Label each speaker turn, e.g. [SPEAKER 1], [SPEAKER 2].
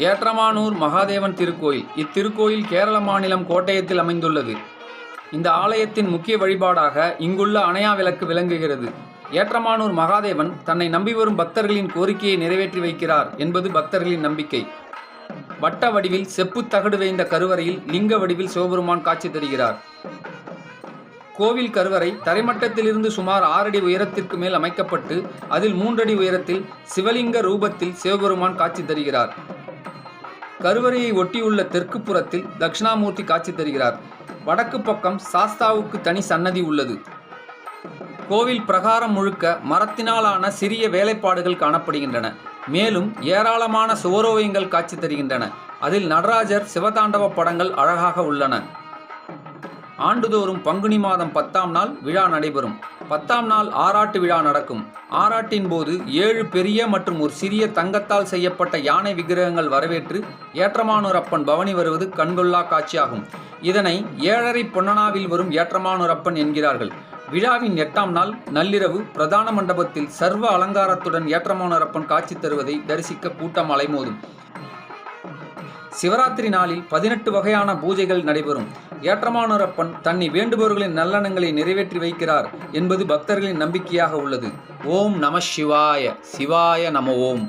[SPEAKER 1] ஏற்றமானூர் மகாதேவன் திருக்கோயில். இத்திருக்கோயில் கேரள மாநிலம் கோட்டயத்தில் அமைந்துள்ளது. இந்த ஆலயத்தின் முக்கிய வழிபாடாக இங்குள்ள அணையா விளக்கு விளங்குகிறது. ஏற்றமானூர் மகாதேவன் தன்னை நம்பி வரும் பக்தர்களின் கோரிக்கையை நிறைவேற்றி வைக்கிறார் என்பது பக்தர்களின் நம்பிக்கை. வட்ட வடிவில் செப்பு தகடு வேய்ந்த கருவறையில் லிங்க வடிவில் சிவபெருமான் காட்சி தருகிறார். கோவில் கருவறை தரைமட்டத்திலிருந்து சுமார் 6 அடி உயரத்திற்கு மேல் அமைக்கப்பட்டு அதில் 3 அடி உயரத்தில் சிவலிங்க ரூபத்தில் சிவபெருமான் காட்சி தருகிறார். கருவறையை ஒட்டியுள்ள தெற்கு புறத்தில் தட்சிணாமூர்த்தி காட்சி தருகிறார். வடக்கு பக்கம் சாஸ்தாவுக்கு தனி சன்னதி உள்ளது. கோவில் பிரகாரம் முழுக்க மரத்தினாலான சிறிய வேலைப்பாடுகள் காணப்படுகின்றன. மேலும் ஏராளமான சுவரோவியங்கள் காட்சி தருகின்றன. அதில் நடராஜர் சிவதாண்டவ படங்கள் அழகாக உள்ளன. ஆண்டுதோறும் பங்குனி மாதம் 10ஆம் நாள் விழா நடைபெறும். 10ஆம் நாள் ஆராட்டு விழா நடக்கும். ஆராட்டின் போது 7 பெரிய மற்றும் ஒரு சிறிய தங்கத்தால் செய்யப்பட்ட யானை விக்கிரகங்கள் வரவேற்று ஏற்றமானூர் அப்பன் பவனி வருவது கண்கொள்ளா காட்சியாகும். இதனை 7.5 பொன்னனாவில் வரும் ஏற்றமானூர் அப்பன் என்கிறார்கள். விழாவின் 8ஆம் நாள் நள்ளிரவு பிரதான மண்டபத்தில் சர்வ அலங்காரத்துடன் ஏற்றமானூர் அப்பன் காட்சி தருவதை தரிசிக்க கூட்டம் அலைமோதும். சிவராத்திரி நாளில் 18 வகையான பூஜைகள் நடைபெறும். ஏற்றமானூர் அப்பன் தன்னை வேண்டுபவர்களின் நல்லெண்ணங்களை நிறைவேற்றி வைக்கிறார் என்பது பக்தர்களின் நம்பிக்கையாக உள்ளது. ஓம் நம சிவாய. சிவாய நம ஓம்.